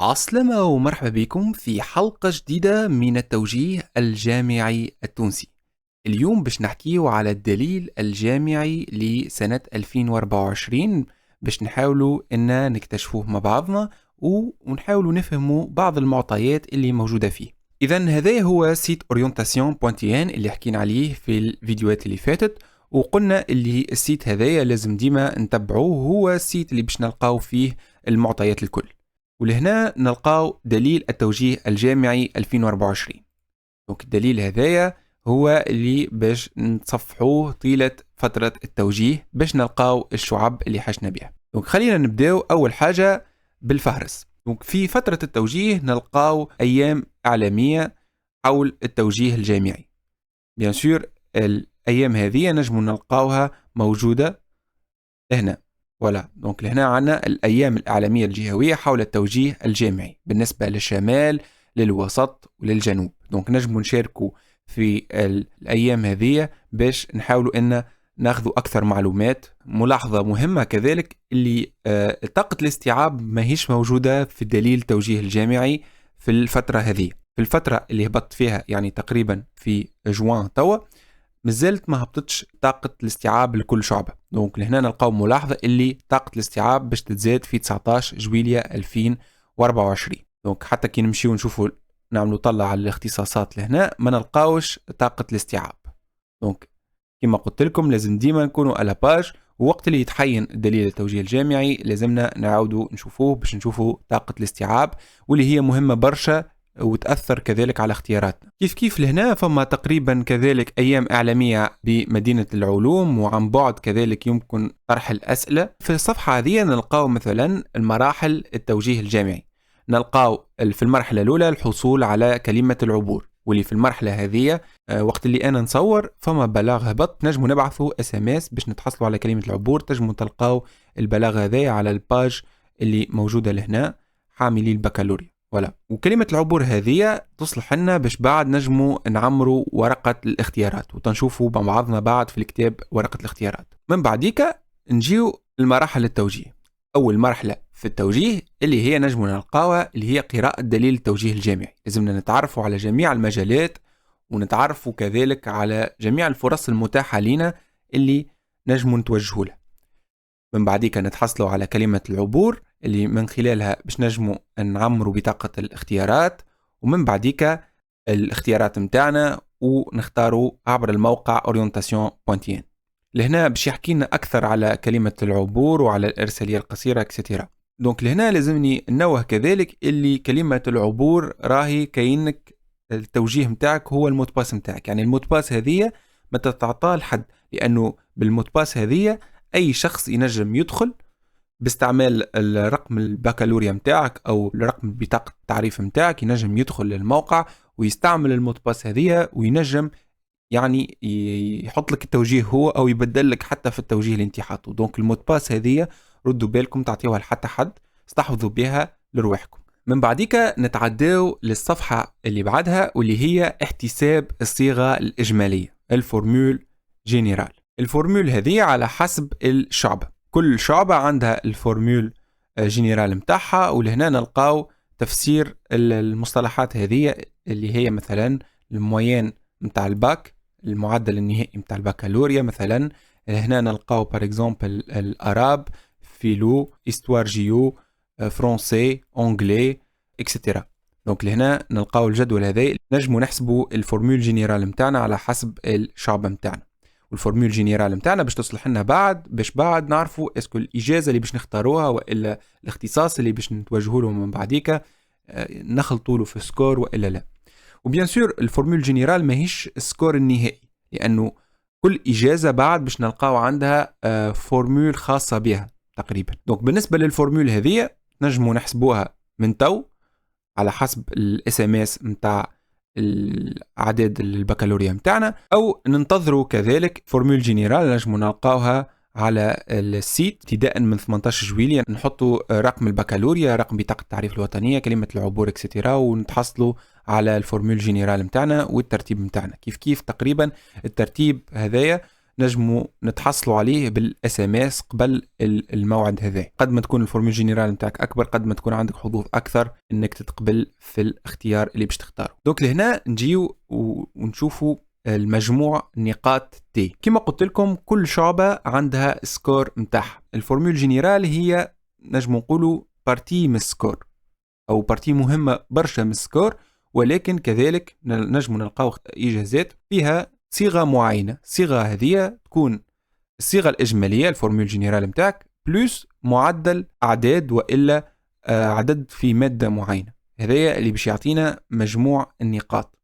عسلامة ومرحبا بكم في حلقة جديدة من التوجيه الجامعي التونسي. اليوم باش نحكيو على الدليل الجامعي لسنة 2024 باش نحاولوا أن نكتشفوه مع بعضنا ونحاولوا نفهموا بعض المعطيات اللي موجودة فيه. إذا هذا هو سيت orientation.tn اللي حكينا عليه في الفيديوهات اللي فاتت، وقلنا اللي السيت هذايا لازم ديما نتبعوه، هو السيت اللي باش نلقاو فيه المعطيات الكل. ولهنا نلقاو دليل التوجيه الجامعي 2024. دونك الدليل هذايا هو اللي باش نتصفحوه طيلة فترة التوجيه باش نلقاو الشعب اللي حشنا بها. دونك خلينا نبداو أول حاجة بالفهرس. دونك في فترة التوجيه نلقاو أيام إعلامية حول التوجيه الجامعي. بيان سور الأيام هذه نجم نلقاوها موجودة هنا. ولا دونك لهنا عنا الأيام الإعلامية الجهوية حول التوجيه الجامعي بالنسبة للشمال للوسط وللجنوب. دونك نجم نشاركوا في الأيام هذه باش نحاولوا أن ناخذوا أكثر معلومات. ملاحظة مهمة كذلك اللي طاقة الاستيعاب ما هيش موجودة في الدليل التوجيه الجامعي في الفترة هذه. في الفترة اللي هبطت فيها يعني تقريبا في جوان توا مازالت ما هبطتش طاقة الاستيعاب لكل شعبة. دونك لهنا نلقاو ملاحظة اللي طاقة الاستيعاب باش تتزاد في 19 جويلية 2024. دونك حتى كي نمشيو نشوفوا نعملوا طلع على الاختصاصات لهنا ما نلقاوش طاقة الاستيعاب. دونك كما قلت لكم لازم ديما نكونوا على باج، ووقت اللي يتحين الدليل التوجيه الجامعي لازمنا نعاودوا نشوفوه باش نشوفوا طاقة الاستيعاب، واللي هي مهمة برشا وتأثر كذلك على اختياراتنا. كيف لهنا فما تقريبا كذلك أيام إعلامية بمدينة العلوم، وعن بعد كذلك يمكن طرح الأسئلة. في الصفحة هذه نلقاو مثلا المراحل التوجيه الجامعي. نلقاو في المرحلة الأولى الحصول على كلمة العبور، واللي في المرحلة هذه وقت اللي أنا نصور فما بلاغ هبط نجموا نبعثوا SMS باش نتحصلوا على كلمة العبور. تنجموا تلقاو البلاغ هذا على الباج اللي موجودة لهنا حاملي البكالوريا. ولا وكلمة العبور هذه تصلح لنا باش بعد نجموا نعمروا ورقة الاختيارات وتنشوفوا مع بعضنا بعد في الكتاب ورقة الاختيارات. من بعديك نجيو المراحل التوجيه. أول مرحلة في التوجيه اللي هي نجموا نلقاوها اللي هي قراءة دليل التوجيه الجامعي. لازمنا نتعرفوا على جميع المجالات ونتعرفوا كذلك على جميع الفرص المتاحة لنا اللي نجموا نتوجهوا لها. من بعديك نتحصلوا على كلمة العبور اللي من خلالها باش نجموا نعمروا بطاقة الاختيارات، ومن بعديك الاختيارات متاعنا ونختاروا عبر الموقع orientation.tn. لهنا باش يحكينا أكثر على كلمة العبور وعلى الإرسالية القصيرة اكسترا. دونك لهنا لازمني ننوه كذلك اللي كلمة العبور راهي كأنك التوجيه متاعك هو الموت باس متاعك. يعني الموت باس هذه ما تتعطى لحد، لأنه بالموت باس هذه أي شخص ينجم يدخل باستعمال الرقم البكالوريا متاعك أو الرقم بطاقة التعريف متاعك، ينجم يدخل للموقع ويستعمل الموت باس هذه وينجم يعني يحط لك التوجيه هو أو يبدل لك حتى في التوجيه اللي انت حاطه. دونك الموت باس هذه ردوا بالكم تعطيوها لحتى حد، استحفظوا بها لرواحكم. من بعديك نتعداو للصفحة اللي بعدها واللي هي احتساب الصيغة الإجمالية الفورمول جينيرال. الفورمول هذه على حسب الشعبة، كل شعبة عندها الفورمول جينيرال متاعها، ولهنا نلقاو تفسير المصطلحات هذه اللي هي مثلا الموين متاع الباك، المعدل النهائي متاع البكالوريا مثلا. هنا نلقاو بار اكزومبل الاراب، فيلو، استوار جيو، فرونسي، انجلي، اكسترا. دونك لهنا نلقاو الجدول هذا نجمو نحسبوا الفورمول جينيرال متاعنا على حسب الشعبة متاعنا. والفورمول جينيرال متاعنا باش تصلح لنا باش بعد نعرفوا اسكو الاجازه اللي باش نختاروها والا الاختصاص اللي باش نتوجهوا له من بعديك نخلطوا له في سكور والا لا. وبيان سور الفورمول جينيرال ماهيش السكور النهائي، لانه كل اجازه بعد باش نلقاو عندها فورمول خاصه بها تقريبا. دونك بالنسبه للفورمول هذه نجموا نحسبوها من تو على حسب الاس ام اس نتاع الأعداد البكالوريا متاعنا، أو ننتظروا كذلك فورمول جينيرال نجموا نلقاوها على السيت ابتداء من 18 جويلية. نحطوا رقم البكالوريا، رقم بطاقة التعريف الوطنية، كلمة العبور اكسترا، ونتحصلوا على الفورمول جينيرال متاعنا والترتيب متاعنا كيف تقريبا الترتيب هذايا نجموا نتحصلوا عليه بالاس ام اس قبل الموعد هذا. قد ما تكون الفورمول جينيرال نتاعك اكبر، قد ما تكون عندك حظوظ اكثر انك تتقبل في الاختيار اللي باش تختاره. دوك لهنا نجيو ونشوفوا المجموع نقاط تي. كما قلت لكم كل شعبة عندها سكور متاعها. الفورمول جينيرال هي نجم نقولوا بارتي من السكور، او بارتي مهمة برشا من السكور، ولكن كذلك نجم نلقاو اجازات فيها صيغة معينة. الصيغة هذه تكون الصيغة الإجمالية الفورمول جينيرال متاعك بلس معدل أعداد وإلا عدد في مادة معينة. هذا اللي باش يعطينا مجموع النقاط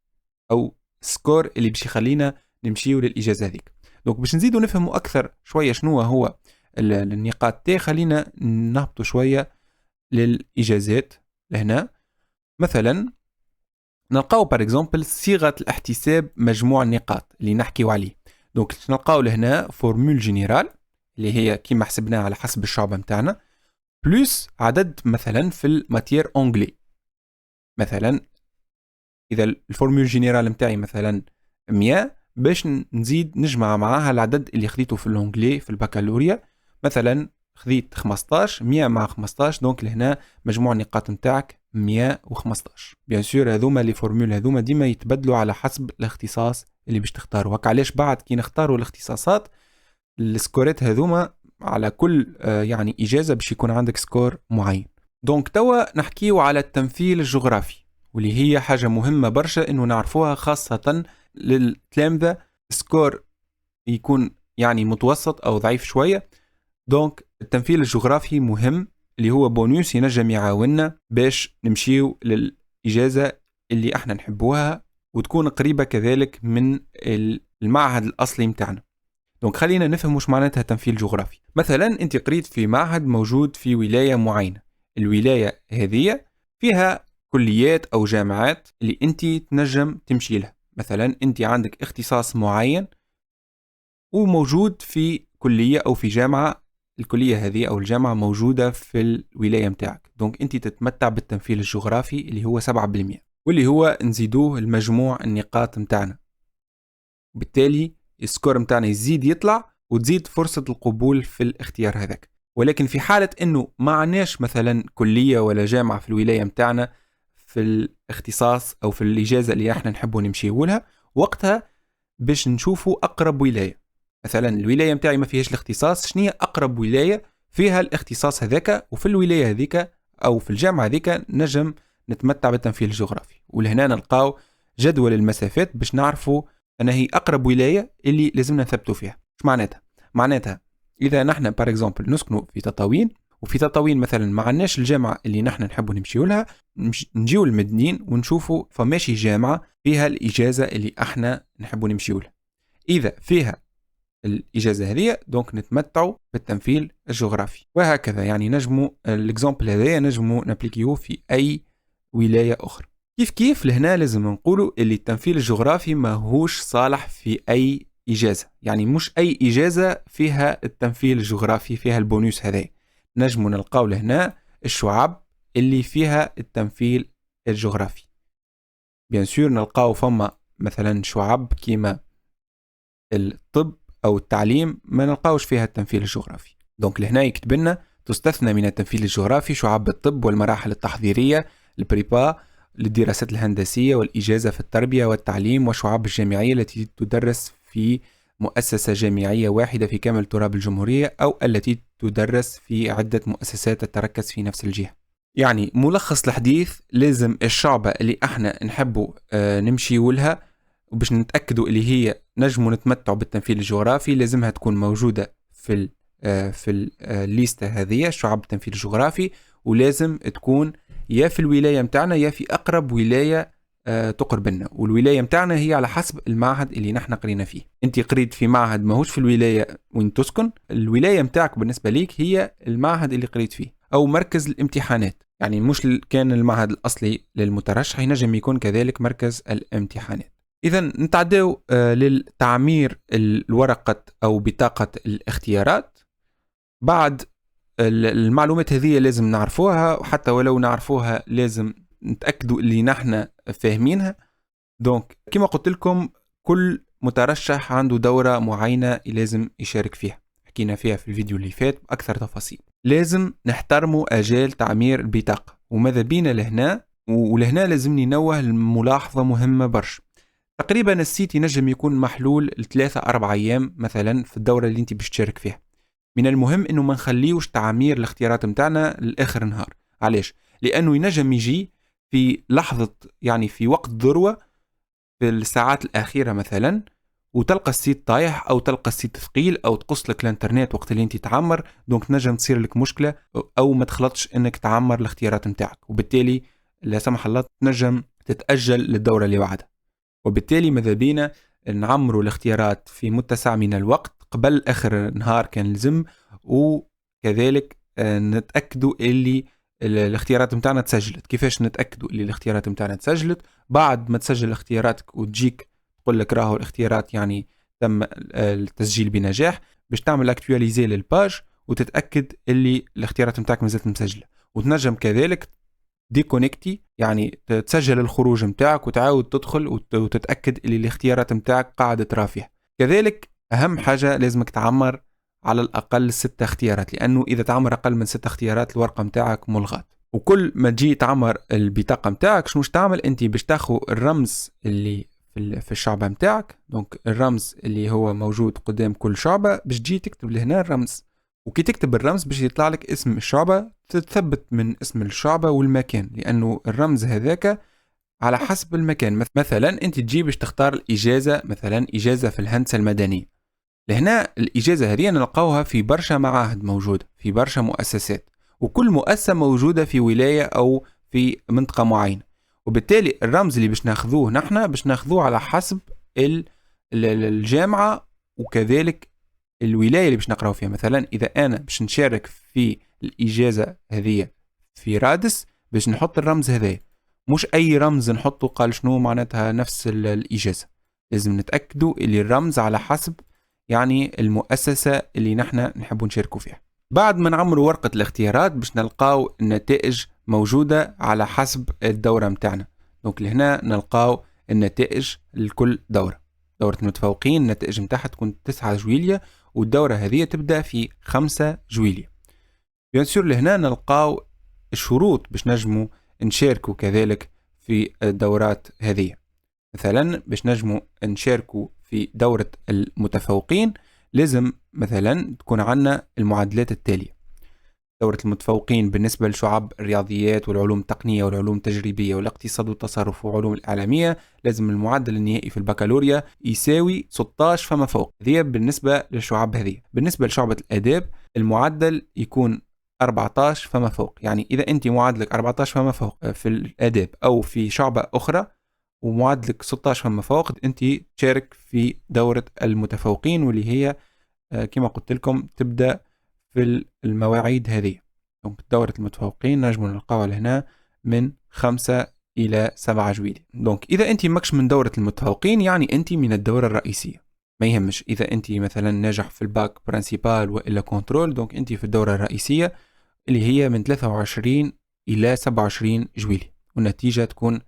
أو سكور اللي باش يخلينا نمشيو للإجازة هذيك. دونك باش نزيدو نفهموا أكثر شوية شنو هو النقاط تي، خلينا نهبطوا شوية للإجازات لهنا. مثلا نلقاو بار اكزومبل صيغة الاحتساب مجموع النقاط اللي نحكيو عليه. دونك نلقاو لهنا فورمول جينيرال اللي هي كيما حسبناها على حسب الشعبة متاعنا، بلس عدد مثلا في الماتير اونجلي. مثلا اذا الفورمول جينيرال متاعي مثلا 100، باش نزيد نجمع معاها العدد اللي خذيته في الانجلي في البكالوريا. مثلا خذيت 15، 100 مع 15، دونك لهنا مجموع النقاط نتاعك 115. بيان سور هذوما لي فورمول هذوما ديما يتبدلوا على حسب الاختصاص اللي باش تختاروا. وهكا علاش بعد كي نختاروا الاختصاصات السكورات هذوما على كل يعني اجازه باش يكون عندك سكور معين. دونك توا نحكيو على التمثيل الجغرافي، واللي هي حاجه مهمه برشا انه نعرفوها، خاصه للتلامذه سكور يكون يعني متوسط او ضعيف شويه. دونك التمثيل الجغرافي مهم، اللي هو بونوس ينجم يعاوننا باش نمشيو للإجازة اللي احنا نحبوها وتكون قريبة كذلك من المعهد الأصلي متاعنا. دونك خلينا نفهم وش معناتها تمثيل جغرافي. مثلا انت قريت في معهد موجود في ولاية معينة، الولاية هذه فيها كليات أو جامعات اللي انت تنجم تمشي لها. مثلا انت عندك اختصاص معين وموجود في كلية أو في جامعة، الكلية هذه أو الجامعة موجودة في الولاية متاعك. دونك أنت تتمتع بالتمثيل الجغرافي اللي هو 7%، واللي هو نزيدوه المجموع النقاط متاعنا، وبالتالي السكور متاعنا يزيد يطلع وتزيد فرصة القبول في الاختيار هذاك. ولكن في حالة أنه ما عناش مثلا كلية ولا جامعة في الولاية متاعنا في الاختصاص أو في الإجازة اللي احنا نحبوا نمشيو لها، وقتها باش نشوفوا أقرب ولاية. مثلا الولاية متاعي ما فيهاش الاختصاص، شنية أقرب ولاية فيها الاختصاص هذاك، وفي الولاية هذيك أو في الجامعة هذيك نجم نتمتع بالتمثيل الجغرافي. ولهنا نلقاو جدول المسافات باش نعرفوا أن هي أقرب ولاية اللي لازمنا نثبتوا فيها. ايش معناتها؟ معناتها إذا نحن بار اكزومبل نسكنوا في تطاوين، وفي تطاوين مثلا ما عندناش الجامعة اللي نحن نحبوا نمشيو لها، نجيو المدنين ونشوفوا فماشي جامعة فيها الإجازة اللي احنا نحبوا نمشيو لها. إذا فيها الإجازة هذه دونك نتمتعوا بالتمثيل الجغرافي. وهكذا يعني نجموا الإكزامبل هذا نجموا نابليكيوه في أي ولاية أخرى. كيف لهنا لازم نقولوا اللي التمثيل الجغرافي ما هوش صالح في أي إجازة، يعني مش أي إجازة فيها التمثيل الجغرافي فيها البونوس هذا. نجموا نلقاو لهنا الشعب اللي فيها التمثيل الجغرافي. بيان سور نلقاو فما مثلا شعب كيما الطب أو التعليم ما نلقاوش فيها التمثيل الجغرافي. دونك لهنا يكتب لنا تستثنى من التمثيل الجغرافي شعب الطب والمراحل التحضيرية، البريبا للدراسات الهندسية والإجازة في التربية والتعليم، وشعب الجامعية التي تدرس في مؤسسة جامعية واحدة في كامل تراب الجمهورية، أو التي تدرس في عدة مؤسسات تتركز في نفس الجهة. يعني ملخص الحديث، لازم الشعبة اللي احنا نحبوا نمشي لها وباش نتأكدوا اللي هي نجموا نتمتعوا بالتمثيل الجغرافي لازمها تكون موجودة في الليستة هذه شعب التمثيل الجغرافي، ولازم تكون يا في الولاية متاعنا يا في أقرب ولاية تقرب لنا. والولاية متاعنا هي على حسب المعهد اللي نحن قرينا فيه. انت قريت في معهد ماهوش في الولاية وين تسكن، الولاية متاعك بالنسبة ليك هي المعهد اللي قريت فيه أو مركز الامتحانات. يعني مش كان المعهد الأصلي للمترشح ينجم يكون كذلك مركز الامتحانات. إذا نتعداو للتعمير الورقة أو بطاقة الاختيارات. بعد المعلومات هذه لازم نعرفوها، وحتى ولو نعرفوها لازم نتأكدوا اللي نحن فاهمينها. دونك كما قلت لكم كل مترشح عنده دورة معينة لازم يشارك فيها، حكينا فيها في الفيديو اللي فات بأكثر تفاصيل. لازم نحترموا أجال تعمير البطاقة، وماذا بينا لهنا ولهنا لازم ننوه الملاحظة مهمة برشا. تقريبا السيت ينجم يكون محلول ل3 4 أيام مثلا في الدورة اللي انت باش تشارك فيها. من المهم انه ما نخليوش تعمير الاختيارات متاعنا لاخر نهار. علاش؟ لانه ينجم يجي في لحظة، يعني في وقت ذروة في الساعات الأخيرة مثلا، وتلقى السيت طايح أو تلقى السيت ثقيل أو تقص لك الانترنت وقت اللي انت تعمر، دونك نجم تصير لك مشكلة أو ما تخلطش انك تعمر الاختيارات متاعك، وبالتالي لا سمح الله تنجم تتأجل للدورة اللي بعدها. وبالتالي ماذا بينا نعمروا الاختيارات في متسع من الوقت قبل آخر نهار كان لزم، وكذلك نتأكدوا اللي الاختيارات متاعنا تسجلت. كيفاش نتأكدوا اللي الاختيارات متاعنا تسجلت؟ بعد ما تسجل اختياراتك وتجيك تقول لك راهو الاختيارات يعني تم التسجيل بنجاح، باش تعمل اكتواليزي للباج وتتأكد اللي الاختيارات متاعك مازالت مسجلة. وتنجم كذلك ديكونكتي، يعني تسجل الخروج متاعك وتعاود تدخل وتتأكد اللي الاختيارات متاعك قاعدة ترافيها. كذلك أهم حاجة لازمك تعمر على الأقل 6 اختيارات، لأنه إذا تعمر أقل من 6 اختيارات الورقة متاعك ملغاة. وكل ما تجي تعمر البطاقة متاعك شنو تعمل أنت؟ باش تاخو الرمز اللي في الشعبة متاعك، دونك الرمز اللي هو موجود قدام كل شعبة باش تجي تكتب لهنا الرمز، وكي تكتب الرمز باش يطلع لك اسم الشعبة، تثبت من اسم الشعبة والمكان، لأنه الرمز هذاك على حسب المكان. مثلا أنت تجي باش تختار الإجازة، مثلا إجازة في الهندسة المدنية، لهنا الإجازة هذه نلقاوها في برشا معاهد موجودة، في برشا مؤسسات، وكل مؤسسة موجودة في ولاية أو في منطقة معينة، وبالتالي الرمز اللي باش ناخذوه نحن باش ناخذوه على حسب الجامعة وكذلك الولاية اللي باش نقراو فيها. مثلا إذا أنا باش نشارك في الإجازة هذه في رادس باش نحط الرمز هذا، مش أي رمز نحطه قال شنو معناتها نفس الإجازة. لازم نتأكدوا اللي الرمز على حسب يعني المؤسسة اللي نحن نحبوا نشاركوا فيها. بعد ما نعمروا ورقة الاختيارات باش نلقاو النتائج موجودة على حسب الدورة متاعنا. دونك لهنا نلقاو النتائج لكل دورة. دورة المتفوقين النتائج متاعها تكون 9 جويلية، والدورة هذه تبدأ في 5 جويلية. بيان سور لهنا نلقاو الشروط باش نجموا نشاركوا كذلك في الدورات هذه. مثلا باش نجموا نشاركوا في دورة المتفوقين لازم مثلا تكون عندنا المعادلات التالية. دورة المتفوقين بالنسبة لشعب الرياضيات والعلوم التقنية والعلوم التجريبية والاقتصاد والتصرف وعلوم الإعلامية لازم المعدل النهائي في البكالوريا يساوي 16 فما فوق. هذه بالنسبة للشعب هذه. بالنسبة لشعبة الآداب المعدل يكون 14 فما فوق، يعني إذا أنت معدلك 14 فما فوق في الآداب أو في شعبة أخرى ومعدلك 16 فما فوق، أنت تشارك في دورة المتفوقين، واللي هي كما قلت لكم تبدأ في المواعيد هذه. دونك دورة المتفوقين نجم نلقاوها لهنا من 5 إلى 7 جويلية. دونك إذا أنت ماكش من دورة المتفوقين يعني أنت من الدورة الرئيسية، ما يهمش إذا أنت مثلا ناجح في الباك برانسيبال وإلا كنترول، دونك أنت في الدورة الرئيسية اللي هي من 23 إلى 27 جويلية، والنتيجة تكون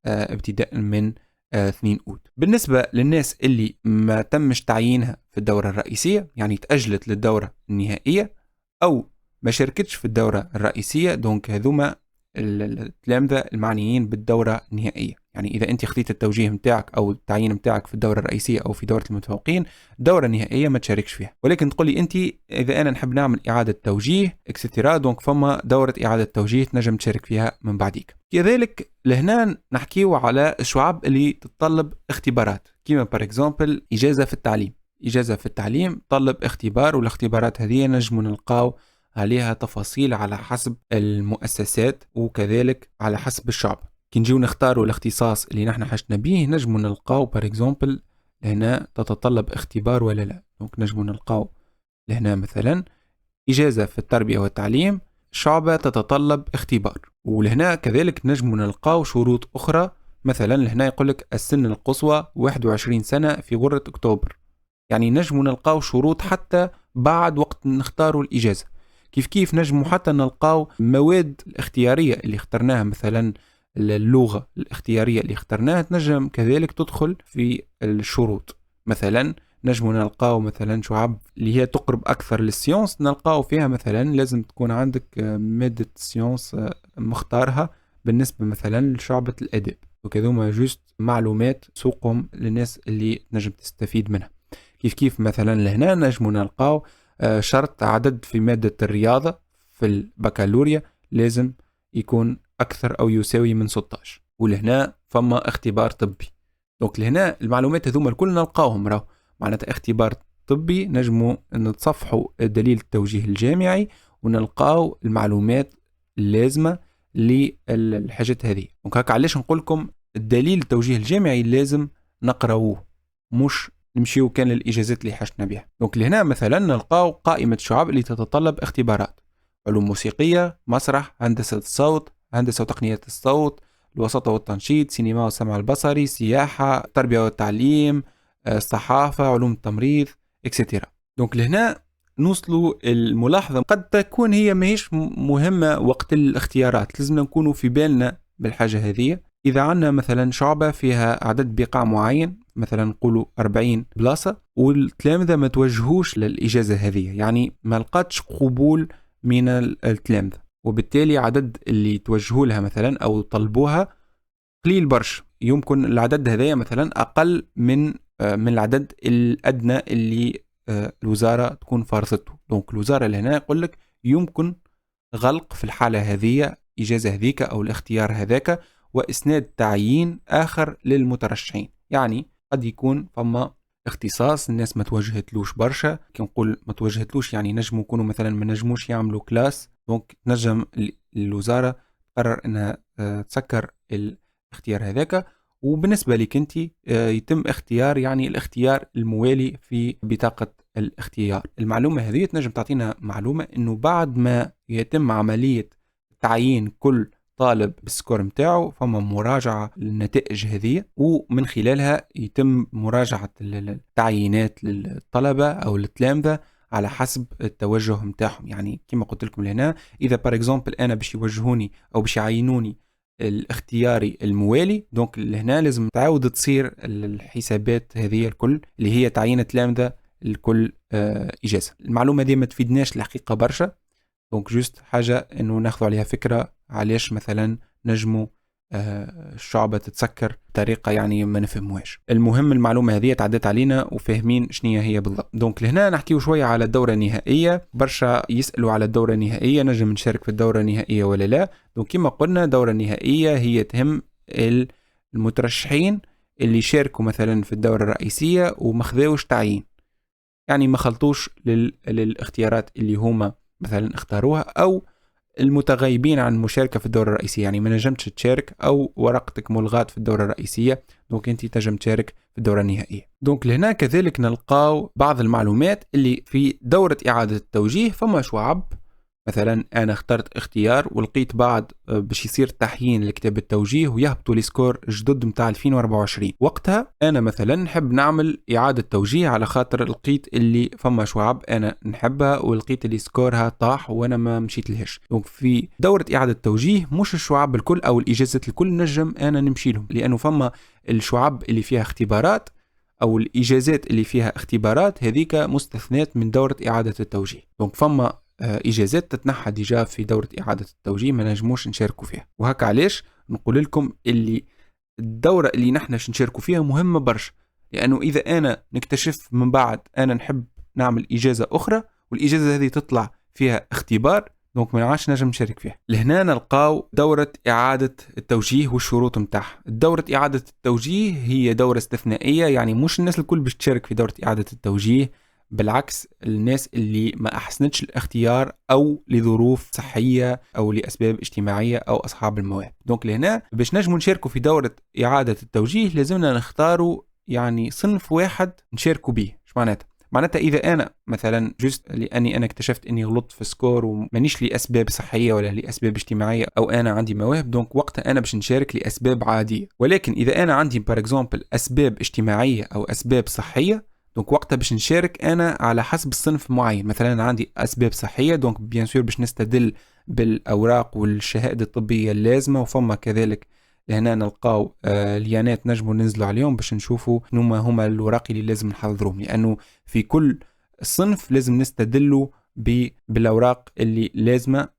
ابتداء من 2 أوت. بالنسبة للناس اللي ما تمش تعيينها في الدورة الرئيسية، يعني تأجلت للدورة النهائية أو ما شاركتش في الدورة الرئيسية، دونك هذوما التلامذة المعنيين بالدورة النهائية. يعني إذا أنت خذيت التوجيه متاعك أو التعيين متاعك في الدورة الرئيسية أو في دورة المتفوقين، الدورة النهائية ما تشاركش فيها. ولكن تقولي أنت إذا أنا نحب نعمل إعادة توجيه إكسترا، دونك فما دورة إعادة توجيه تنجم تشارك فيها من بعديك. كذلك لهنا نحكيو على الشعب اللي تتطلب اختبارات، كيما بار اكزامبل إجازة في التعليم. إجازة في التعليم طلب اختبار، والاختبارات هذه نجم نلقاو عليها تفاصيل على حسب المؤسسات وكذلك على حسب الشعب. كي نجيو نختاروا الاختصاص اللي نحن حشنا به نجم نلقاو بار اكزامبل لهنا تتطلب اختبار ولا لا. دونك نجم نلقاو لهنا مثلا إجازة في التربية والتعليم شعبة تتطلب اختبار. ولهنا كذلك نجم نلقاو شروط أخرى، مثلا لهنا يقولك السن القصوى 21 سنة في غرة أكتوبر، يعني نجم نلقاو شروط حتى بعد وقت نختاروا الإجازة. كيف نجم حتى نلقاو مواد الاختيارية اللي اخترناها، مثلا اللغة الاختيارية اللي اخترناها تنجم كذلك تدخل في الشروط. مثلا نجمو نلقاو مثلا شعب اللي هي تقرب أكثر للسيونس، نلقاو فيها مثلا لازم تكون عندك مادة سيونس مختارها بالنسبة مثلا لشعبة الأدب، وكذوما جوست معلومات سوقهم للناس اللي نجم تستفيد منها. كيف مثلا لهنا نجمو نلقاو شرط عدد في مادة الرياضة في البكالوريا لازم يكون أكثر أو يساوي من 16، ولهنا فما اختبار طبي. دونك لهنا المعلومات هذوما الكل نلقاوهم، راهو معناتها اختبار طبي نجمو نتصفحوا دليل التوجيه الجامعي ونلقاو المعلومات اللازمة للحاجات هذه. دونك هكا علاش نقولكم الدليل التوجيه الجامعي لازم نقراوه، مش نمشيو كان للإجازات اللي حشنا بها. دونك لهنا مثلا نلقاو قائمة الشعب اللي تتطلب اختبارات: علوم موسيقية، مسرح، هندسة الصوت، هندسة وتقنية الصوت، الوساطة والتنشيط، سينما والسمع البصري، سياحة، تربية والتعليم، الصحافة، علوم التمريض، اكسترا. دونك لهنا نوصلوا الملاحظة قد تكون هي ماهيش مهمة وقت الاختيارات، لازم نكونوا في بالنا بالحاجة هذه. إذا عندنا مثلا شعبة فيها عدد بقاع معين، مثلا نقولوا 40 بلاصة، والتلامذة ما توجهوش للإجازة هذه، يعني ما لقاتش قبول من التلامذة، وبالتالي عدد اللي توجهوا لها مثلا أو طلبوها قليل برش، يمكن العدد هذايا مثلا أقل من العدد الأدنى اللي الوزارة تكون فرضته. دونك الوزارة لهنا يقول لك يمكن غلق في الحالة هذه إجازة هذيك أو الاختيار هذاك وإسناد تعيين آخر للمترشحين. يعني قد يكون فما اختصاص الناس ما توجهتلوش برشا، كي نقول ما توجهتلوش يعني نجموا يكونوا مثلا ما نجموش يعملوا كلاس، دونك نجم الوزارة تقرر انها تسكر الاختيار هذاك، وبالنسبة لك انت يتم اختيار يعني الاختيار الموالي في بطاقة الاختيار. المعلومة هذه تنجم تعطينا معلومة انه بعد ما يتم عملية تعيين كل طالب بالسكور متاعه فما مراجعة للنتائج هذه، ومن خلالها يتم مراجعة التعيينات للطلبة أو التلامذة على حسب التوجه متاعهم. يعني كما قلت لكم لهنا إذا بار اكزومبل أنا باش يوجهوني أو باش يعينوني الاختياري الموالي، دونك لهنا لازم تعاود تصير الحسابات هذه الكل اللي هي تعيين التلامذة الكل إجازة. المعلومة دي ما تفيدناش الحقيقة برشا، دونك جوست حاجة انه ناخذ عليها فكرة علاش مثلا نجمو الشعبة تتسكر بطريقة يعني ما نفهموهاش. المهم المعلومة هذه تعدت علينا وفاهمين شنية هي بالضبط. دونك لهنا نحكيو شوية على الدورة النهائية. برشا يسألوا على الدورة النهائية، نجم نشارك في الدورة النهائية ولا لا؟ دونك كما قلنا الدورة النهائية هي تهم المترشحين اللي شاركوا مثلا في الدورة الرئيسية وما خذاوش تعيين، يعني ما خلطوش للاختيارات اللي هما مثلا اختاروها، او المتغيبين عن المشاركة في الدورة الرئيسية، يعني ما نجمتش تشارك او ورقتك ملغاة في الدورة الرئيسية، دونك انت تنجم تشارك في الدورة النهائية. دونك لهنا كذلك نلقاو بعض المعلومات اللي في دورة إعادة التوجيه. فما شعب مثلا انا اخترت اختيار ولقيت بعد باش يصير تحيين لكتاب التوجيه ويهبطوا لي سكور جدد متاع 2024، وقتها انا مثلا نحب نعمل اعاده توجيه على خاطر لقيت اللي فما شعب انا نحبها ولقيت اللي سكورها طاح وانا ما مشيت لهش. دونك في دوره اعاده التوجيه مش الشعب الكل او الاجازات الكل نجم انا نمشي لهم، لانه فما الشعب اللي فيها اختبارات او الاجازات اللي فيها اختبارات هذيك مستثنات من دوره اعاده التوجيه. دونك فما إجازات تتنحى ديجا في دورة إعادة التوجيه ما نجموش نشاركوا فيها. وهكا علاش نقول لكم اللي الدورة اللي نحن نشاركوا فيها مهمة برشا، لأنه إذا أنا نكتشف من بعد أنا نحب نعمل إجازة أخرى والإجازة هذه تطلع فيها اختبار، دونك ما نعرفش نجم نشارك فيها. لهنا نلقاو دورة إعادة التوجيه والشروط متاعها. دورة إعادة التوجيه هي دورة استثنائية، يعني مش الناس الكل باش تشارك في دورة إعادة التوجيه، بالعكس الناس اللي ما أحسنتش الاختيار أو لظروف صحية أو لأسباب اجتماعية أو أصحاب المواهب. دونك لهنا باش نجموا نشاركوا في دورة إعادة التوجيه لازمنا نختاروا يعني صنف واحد نشاركوا به. ايش معناتها إذا أنا مثلا جست لأني أنا اكتشفت أني غلطت في سكور ومانيش لأسباب صحية ولا لأسباب اجتماعية أو أنا عندي مواهب، دونك وقتها أنا باش نشارك لأسباب عادية. ولكن إذا أنا عندي بار اكزومبل أسباب اجتماعية أو أسباب صحية، دونك وقتها باش نشارك انا على حسب الصنف معين. مثلا عندي اسباب صحيه، دونك بيان سور باش نستدل بالاوراق والشهاده الطبيه اللازمه، وفما كذلك لهنا نلقاو ليانات نجموا ننزلوا عليهم باش نشوفوا شنو هما الوراق اللي لازم نحضروهم، لأنه في كل صنف لازم نستدلوا بالأوراق اللي لازمة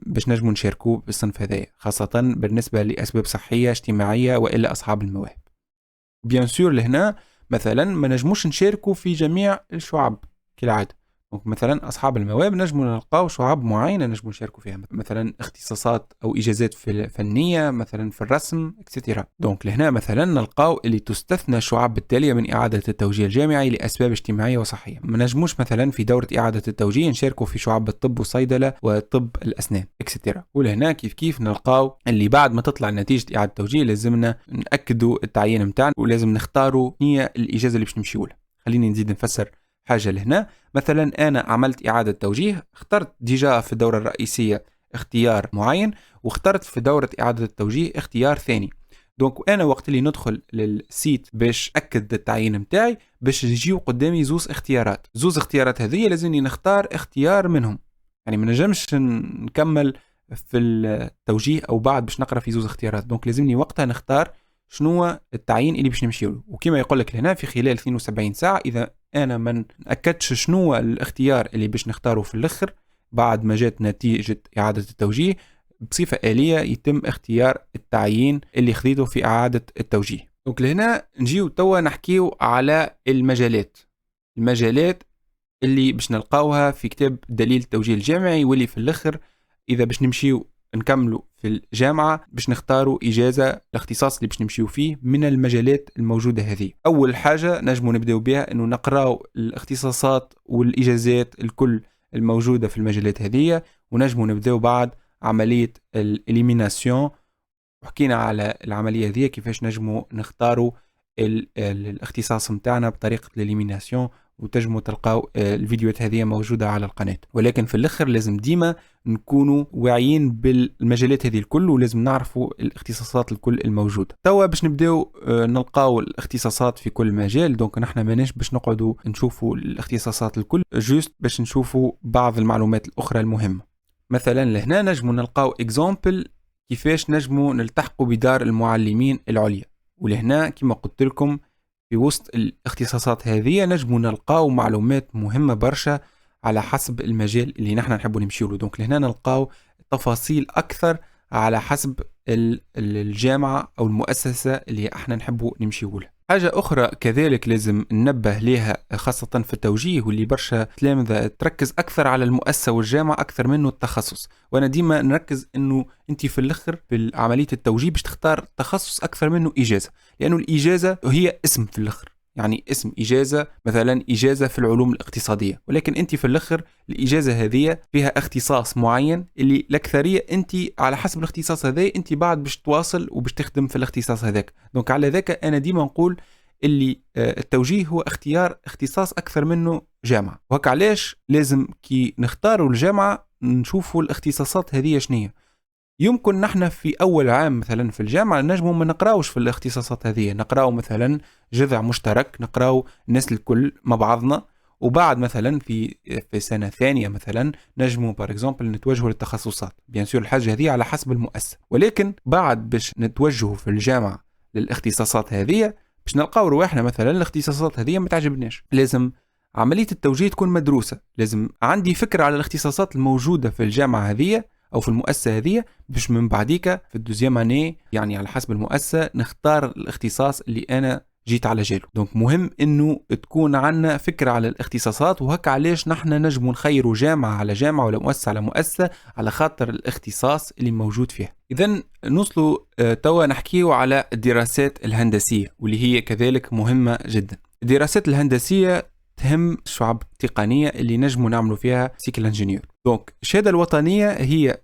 باش نجموا نشاركوا بالصنف هذايا، خاصة بالنسبة لأسباب صحية اجتماعية وإلا أصحاب المواهب. بيان سور لهنا مثلا ما نجموش نشاركوا في جميع الشعب كالعادة. مثلا أصحاب المواهب نجموا نلقاو شعب معينة نجموا نشاركوا فيها، مثلا اختصاصات أو إجازات فنية، مثلا في الرسم اكسترا. دونك لهنا مثلا نلقاو اللي تستثنى الشعب التالية من إعادة التوجيه الجامعي لأسباب اجتماعية وصحية. ما نجموش مثلا في دورة إعادة التوجيه نشاركوا في شعب الطب والصيدلة وطب الأسنان اكسترا. ولهنا كيف نلقاو اللي بعد ما تطلع نتيجة إعادة التوجيه لازمنا نأكدوا التعيين متاعنا، ولازم نختاروا هي الإجازة اللي باش نمشيوا لها. خليني نزيد نفسر حاجة لهنا. مثلا أنا عملت إعادة توجيه، اخترت ديجا في الدورة الرئيسية اختيار معين، واخترت في دورة إعادة التوجيه اختيار ثاني. دونك أنا وقت اللي ندخل للسيت باش أكد التعيين متاعي باش يجيو قدامي زوز اختيارات هذه لازمني نختار اختيار منهم. يعني ما نجمش نكمل في التوجيه أو بعد باش نقرأ في زوز اختيارات. دونك لازمني وقتها نختار شنو التعيين اللي باش نمشي له. وكما يقول لك هنا في خلال 72 ساعة إذا أنا ما نأكدش شنو الاختيار اللي باش نختاره في الآخر بعد ما جات نتيجة إعادة التوجيه، بصفة آلية يتم اختيار التعيين اللي خذيته في إعادة التوجيه. دونك لهنا نجيو توا نحكيو على المجالات اللي باش نلقاوها في كتاب دليل التوجيه الجامعي، واللي في الآخر إذا باش نمشيو نكملوا في الجامعة باش نختاروا إجازة الاختصاص اللي باش نمشيو فيه من المجالات الموجودة هذه. أول حاجة نجموا نبدأ بها أنه نقراو الاختصاصات والإجازات الكل الموجودة في المجالات هذه، ونجموا نبدأ بعد عملية الإليميناسيون. وحكينا على العملية هذه كيفاش نجموا نختاروا الاختصاص متاعنا بطريقة الإليميناسيون، وتجموا تلقاو الفيديوهات هذه موجودة على القناة. ولكن في الآخر لازم ديما نكونوا واعيين بالمجالات هذه الكل، ولازم نعرفوا الاختصاصات الكل الموجودة. توا باش نبداو نلقاو الاختصاصات في كل مجال. دونك نحن ماناش باش نقعدوا نشوفوا الاختصاصات الكل، جوست باش نشوفوا بعض المعلومات الأخرى المهمة. مثلا لهنا نجموا نلقاو اكزامبل كيفاش نجموا نلتحقوا بدار المعلمين العليا. ولهنا كما قلت لكم في وسط الاختصاصات هذه نجموا نلقاو معلومات مهمة برشا على حسب المجال اللي نحن نحبوا نمشيو له. دونك لهنا نلقاو تفاصيل أكثر على حسب الجامعة أو المؤسسة اللي احنا نحبوا نمشيو لها. حاجة أخرى كذلك لازم ننبه لها خاصة في التوجيه، واللي برشا تلامذة تركز أكثر على المؤسسة والجامعة أكثر منه التخصص. وأنا ديما نركز أنه أنت في الآخر في عملية التوجيه باش تختار تخصص أكثر منه إجازة، لأنه الإجازة هي اسم في الآخر، يعني اسم إجازة، مثلا إجازة في العلوم الاقتصادية، ولكن أنت في الآخر الإجازة هذه فيها اختصاص معين اللي الأكثرية أنت على حسب الاختصاص هذا أنت بعد باش تواصل وباش تخدم في الاختصاص هذاك. دونك على ذاك أنا ديما نقول اللي التوجيه هو اختيار اختصاص أكثر منه جامعة. وهك علاش لازم كي نختاروا الجامعة نشوفوا الاختصاصات هذه شنية. يمكن نحن في أول عام مثلا في الجامعة نجموا ما نقراوش في الاختصاصات هذه، نقراو مثلا جذع مشترك، نقراو الناس الكل مع بعضنا، وبعد مثلا في سنة ثانية مثلا نجموا بار اكزومبل نتوجهوا للتخصصات. بيان سور الحاجة هذه على حسب المؤسسة، ولكن بعد باش نتوجهوا في الجامعة للاختصاصات هذه باش نلقاو رواحنا مثلا الاختصاصات هذه ما تعجبناش. لازم عملية التوجيه تكون مدروسة، لازم عندي فكرة على الاختصاصات الموجودة في الجامعة هذه أو في المؤسسة هذه، باش من بعديك في الدوزيام اني يعني على حسب المؤسسة نختار الاختصاص اللي أنا جيت على جاله. دونك مهم إنه تكون عنا فكرة على الاختصاصات. وهك علاش نحن نجموا نخيروا جامعة على جامعة ولا مؤسسة على مؤسسة على خاطر الاختصاص اللي موجود فيها. إذن نوصلوا توا نحكيو على الدراسات الهندسية، واللي هي كذلك مهمة جدا. الدراسات الهندسية تهم الشعب التقنية اللي نجموا نعملوا فيها سيكل انجينيور. دونك الشهادة الوطنية هي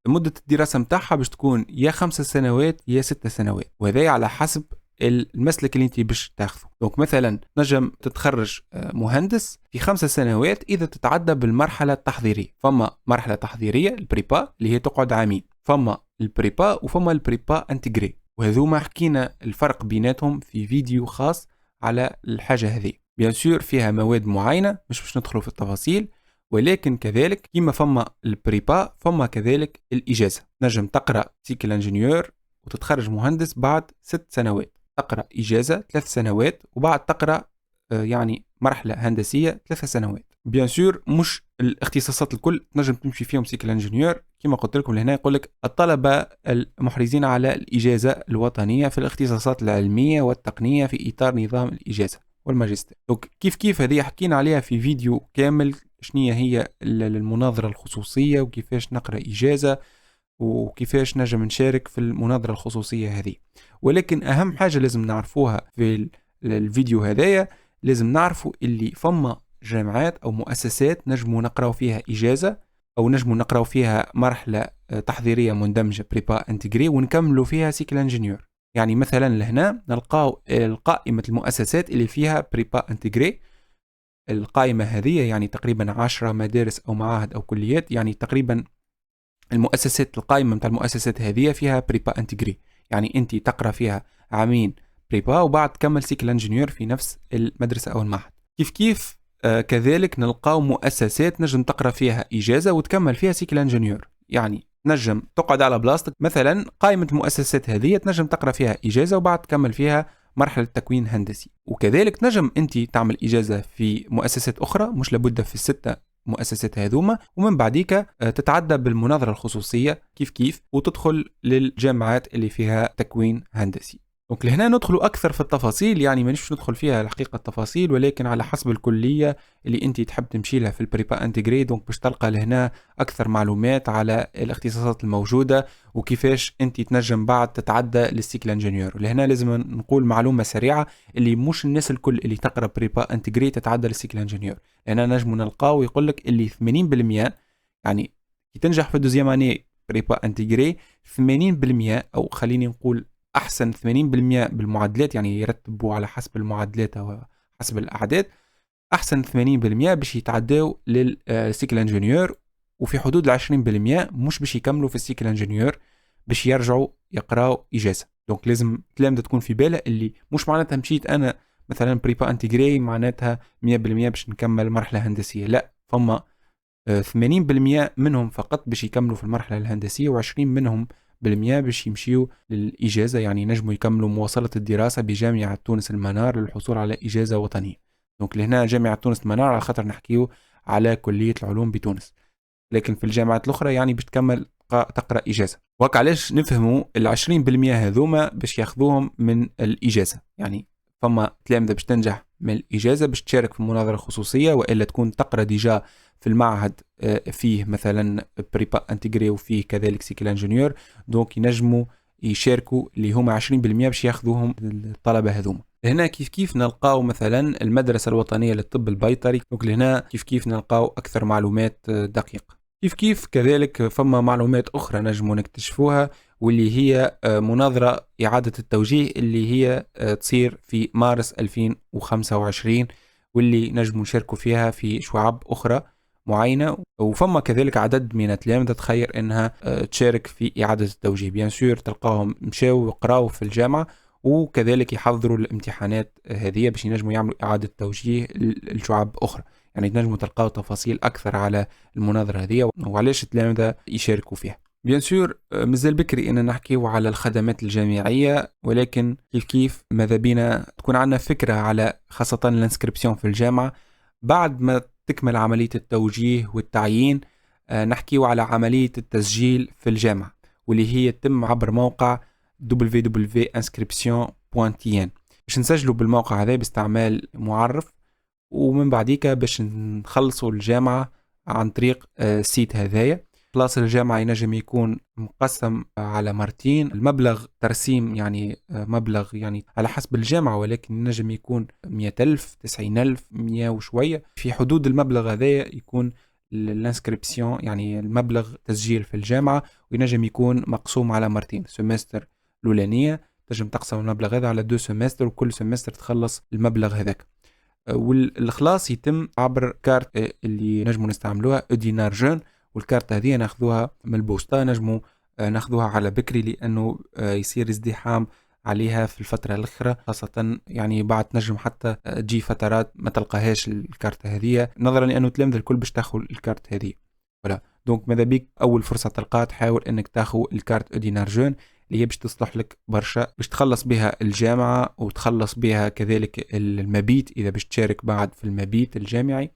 مدة الدراسة متاعها باش تكون يا 5 سنوات يا 6 سنوات، وهذا على حسب المسلك اللي انت باش تاخذه. دونك مثلا نجم تتخرج مهندس في 5 سنوات إذا تتعدى بالمرحلة التحضيرية. فما مرحلة تحضيرية البريبا اللي هي تقعد عامين، فما البريبا وفما البريبا انتجري، وهذوما حكينا الفرق بيناتهم في فيديو خاص على الحاجة هذه. بيان سور فيها مواد معينة مش باش ندخلوا في التفاصيل، ولكن كذلك كما فما البريبا فما كذلك الإجازة. نجم تقرأ سيكل انجينيور وتتخرج مهندس بعد 6 سنوات. تقرأ إجازة 3 سنوات وبعد تقرأ يعني مرحلة هندسية 3 سنوات. بيان سور مش الاختصاصات الكل تنجم تمشي فيهم سيكل انجينيور، كما قلت لكم لهنا يقول لك الطلبة المحرزين على الإجازة الوطنية في الاختصاصات العلمية والتقنية في إطار نظام الإجازة والماجستير. كيف هذه حكينا عليها في فيديو كامل، شنية هي المناظرة الخصوصية وكيفاش نقرأ إجازة وكيفاش نجم نشارك في المناظرة الخصوصية هذه. ولكن أهم حاجة لازم نعرفوها في الفيديو هذايا، لازم نعرفوا اللي فما جامعات أو مؤسسات نجموا نقراو فيها إجازة أو نجموا نقراو فيها مرحلة تحضيرية مندمجة بريبا انتجري ونكملوا فيها سيكل انجينيور. يعني مثلا لهنا نلقاو قائمة المؤسسات اللي فيها بريبا انتجري. القائمة هذه يعني تقريبا 10 مدارس أو معاهد أو كليات، يعني تقريبا المؤسسات القائمة متاع المؤسسات هذه فيها بريبا انتجري، يعني أنت تقرأ فيها عامين بريبا وبعد تكمل سيكل انجينيور في نفس المدرسة أو المعهد. كيف كذلك نلقاو مؤسسات نجم تقرأ فيها إجازة وتكمل فيها سيكل انجينيور، يعني نجم تقعد على بلاصتك. مثلا قائمة المؤسسات هذه تنجم تقرأ فيها إجازة وبعد تكمل فيها مرحلة تكوين هندسي. وكذلك نجم أنت تعمل إجازة في مؤسسات أخرى، مش لابد في الستة مؤسسات هذوما، ومن بعديك تتعدى بالمناظرة الخصوصية كيف وتدخل للجامعات اللي فيها تكوين هندسي. دونك لهنا ندخل أكثر في التفاصيل، يعني ما نش ندخل فيها الحقيقة التفاصيل، ولكن على حسب الكلية اللي أنت تحب تمشي لها في البريبا انتجري. دونك باش تلقى لهنا أكثر معلومات على الاختصاصات الموجودة وكيفاش أنت تنجم بعد تتعدى للسيكل انجينيور. لهنا لازم نقول معلومة سريعة، اللي مش الناس الكل اللي تقرأ بريبا انتجري تتعدى للسيكل انجينيور. لهنا نجم نلقاو يقول لك اللي 80%، يعني كي تنجح في الدوزيام اني بريبا انتجري 80%، أو خليني نقول أحسن 80% بالمعادلات، يعني يرتبوا على حسب المعادلات أو حسب الأعداد، أحسن 80% باش يتعداو للسيكل انجينيور، وفي حدود 20% مش باش يكملوا في السيكل انجينيور، باش يرجعوا يقراوا إجازة. دونك لازم الكلام ده تكون في باله، اللي مش معناتها مشيت أنا مثلا بريبا انتجري معناتها 100% باش نكمل مرحلة هندسية. لا، فما 80% منهم فقط باش يكملوا في المرحلة الهندسية، و20 منهم بالمية باش يمشيوا للإجازة، يعني نجموا يكملوا مواصلة الدراسة بجامعة تونس المنار للحصول على إجازة وطنية. دونك لهنا جامعة تونس المنار على خاطر نحكيو على كلية العلوم بتونس، لكن في الجامعات الأخرى يعني باش تكمل تقرأ إجازة. وهك علاش نفهموا 20% هذوما باش ياخذوهم من الإجازة، يعني فما تلامذة باش تنجح من الإجازة باش تشارك في مناظرة خصوصية، وإلا تكون تقرأ ديجا في المعهد فيه مثلا بريبا انتجري وفيه كذلك سيكل انجينيور. دونك ينجموا يشاركوا اللي هما 20% باش ياخذوهم الطلبة هذوما. هنا كيف نلقاو مثلا المدرسة الوطنية للطب البيطري. دونك هنا كيف نلقاو أكثر معلومات دقيقة. كيف كذلك فما معلومات أخرى نجموا نكتشفوها، واللي هي مناظرة إعادة التوجيه اللي هي تصير في مارس 2025، واللي نجموا نشاركوا فيها في شعاب أخرى معينة. وفما كذلك عدد من التلامذة تخير انها تشارك في اعادة التوجيه. بيان سور تلقاهم مشاو وقراو في الجامعة وكذلك يحضروا الامتحانات هذه باش ينجموا يعملوا اعادة توجيه لشعب اخرى. يعني تنجموا تلقاو تفاصيل اكثر على المناظرة هذه وعلاش التلامذة يشاركوا فيها. بيان سور مازال بكري ان نحكيو على الخدمات الجامعية، ولكن كيف ماذا بينا تكون عندنا فكرة على خاصة الانسكريبسيون في الجامعة. بعد ما تكمل عملية التوجيه والتعيين نحكيو على عملية التسجيل في الجامعة، واللي هي تتم عبر موقع www.inscription.tn. باش نسجلوا بالموقع هذا باستعمال معرف، ومن بعديك باش نخلصوا الجامعة عن طريق السيت هذايا. خلاص الجامعة ينجم يكون مقسم على مرتين. المبلغ ترسيم يعني مبلغ يعني على حسب الجامعة، ولكن ينجم يكون 100,000 90,000 100 وشوية. في حدود المبلغ هذا يكون الانسكريبسيون، يعني المبلغ تسجيل في الجامعة، وينجم يكون مقسوم على مرتين. سمستر الأولانية تنجم تقسم المبلغ هذا على 2 سمستر، وكل سمستر تخلص المبلغ هذاك. والإخلاص يتم عبر كارت اللي نجموا نستعملوها أودينار جون، والكارت هذه ناخذوها من البوسطة. نجموا ناخذوها على بكري لأنه يصير ازدحام عليها في الفترة الأخرى، خاصة يعني بعد نجم حتى تجي فترات ما تلقاهاش الكارت هذه، نظرا لأنه تلامذة الكل باش تاخذ الكارت هذه. ولا دونك ماذا بيك أول فرصة تلقاها تحاول أنك تاخذ الكارت أودينار جون اللي هي باش تصلح لك برشا، باش تخلص بها الجامعة وتخلص بها كذلك المبيت إذا باش تشارك بعد في المبيت الجامعي.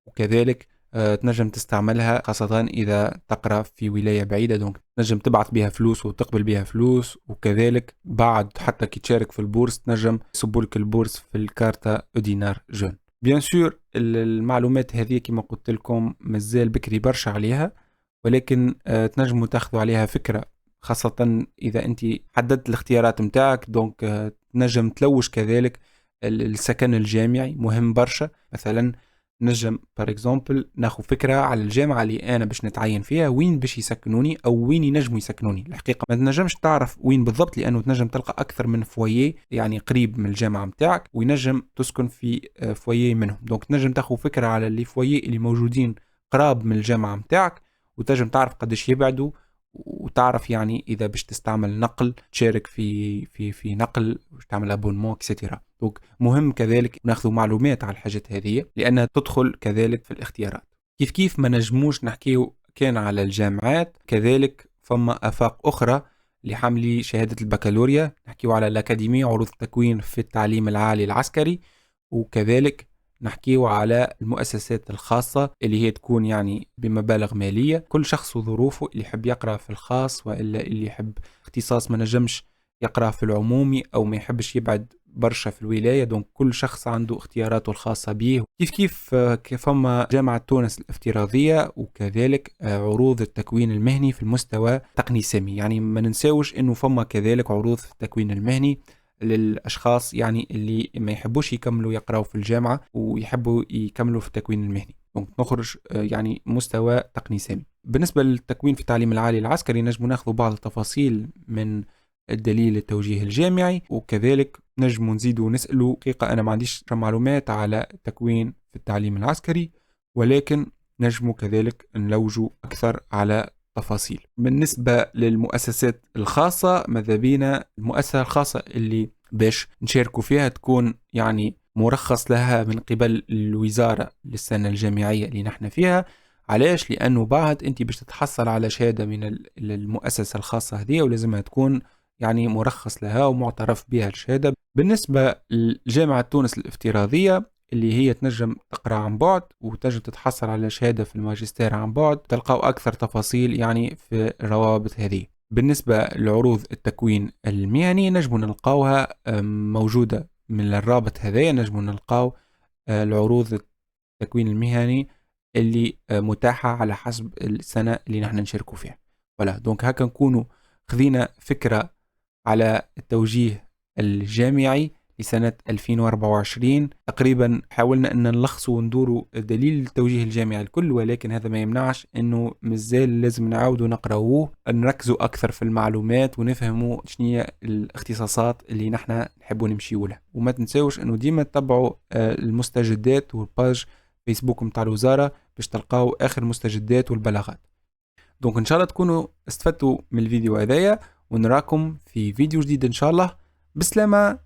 وكذلك تنجم تستعملها خاصة إذا تقرأ في ولاية بعيدة، دونك تنجم تبعث بها فلوس وتقبل بها فلوس. وكذلك بعد حتى كي تشارك في البورس تنجم يصبولك البورس في الكارتا أودينار جون. بيان سور المعلومات هذه كما قلت لكم مازال بكري برشا عليها، ولكن تنجموا تاخذوا عليها فكرة، خاصة إذا أنت حددت الاختيارات متاعك. دونك تنجم تلوش كذلك السكن الجامعي مهم برشا. مثلا نجم بار اكزومبل ناخذ فكره على الجامعه اللي انا باش نتعين فيها وين باش يسكنوني او وين ينجموا يسكنوني. الحقيقه ما تنجمش تعرف وين بالضبط، لانه تنجم تلقى اكثر من فويه يعني قريب من الجامعه متاعك وينجم تسكن في فويه منهم. دونك تنجم تاخذ فكره على اللي فويه اللي موجودين قراب من الجامعه متاعك، وتنجم تعرف قداش يبعدوا، وتعرف يعني اذا باش تستعمل نقل تشارك في نقل، تعمل ابونمون اكسيتيرا. دونك مهم كذلك ناخذ معلومات على الحاجات هذه لانها تدخل كذلك في الاختيارات. كيف ما نجموش نحكيو كان على الجامعات، كذلك فما افاق اخرى لحمل شهاده البكالوريا. نحكيو على الاكاديميه عروض التكوين في التعليم العالي العسكري، وكذلك نحكيو على المؤسسات الخاصة اللي هي تكون يعني بمبالغ مالية. كل شخص وظروفه، اللي يحب يقرأ في الخاص وإلا اللي يحب اختصاص ما نجمش يقرأ في العمومي أو ما يحبش يبعد برشا في الولاية. دونك كل شخص عنده اختياراته الخاصة به. كيف فما جامعة تونس الافتراضية وكذلك عروض التكوين المهني في المستوى التقني سامي. يعني ما ننساوش انه فما كذلك عروض في التكوين المهني للأشخاص يعني اللي ما يحبوش يكملوا يقرأوا في الجامعة ويحبوا يكملوا في التكوين المهني. دونك نخرج يعني مستوى تقني سامي. بالنسبة للتكوين في التعليم العالي العسكري نجم ناخذ بعض التفاصيل من الدليل التوجيه الجامعي، وكذلك نجم نزيدوا نسألوا. حقيقة أنا ما عنديش معلومات على التكوين في التعليم العسكري، ولكن نجموا كذلك نلوجوا أكثر على تفاصيل. بالنسبة للمؤسسات الخاصة ماذا بينا المؤسسة الخاصة اللي باش نشاركوا فيها تكون يعني مرخص لها من قبل الوزارة للسنة الجامعية اللي نحن فيها. علاش؟ لأنه بعد أنت باش تتحصل على شهادة من المؤسسة الخاصة هذه، ولازمها تكون يعني مرخص لها ومعترف بها الشهادة. بالنسبة لجامعة تونس الافتراضية اللي هي تنجم تقرأ عن بعد وتنجم تتحصل على شهادة في الماجستير عن بعد، تلقاو أكثر تفاصيل يعني في الروابط هذه. بالنسبة لعروض التكوين المهني نجم نلقاوها موجودة من الرابط هذا. نجم نلقاو العروض التكوين المهني اللي متاحة على حسب السنة اللي نحن نشاركوا فيها. ولا دونك هكا نكونوا خذينا فكرة على التوجيه الجامعي لسنة 2024. تقريبا حاولنا أن نلخصوا وندوروا دليل التوجيه الجامعي الكل، ولكن هذا ما يمنعش أنه مازال لازم نعاودوا نقرأوه، نركزوا أكثر في المعلومات ونفهموا شنية الاختصاصات اللي نحن نحبوا نمشيوا لها. وما تنساوش أنه ديما تتبعوا المستجدات والباج فيسبوك متاع الوزارة باش تلقاو آخر المستجدات والبلاغات. دونك إن شاء الله تكونوا استفدتوا من الفيديو هذايا، ونراكم في فيديو جديد إن شاء الله. بسلامة.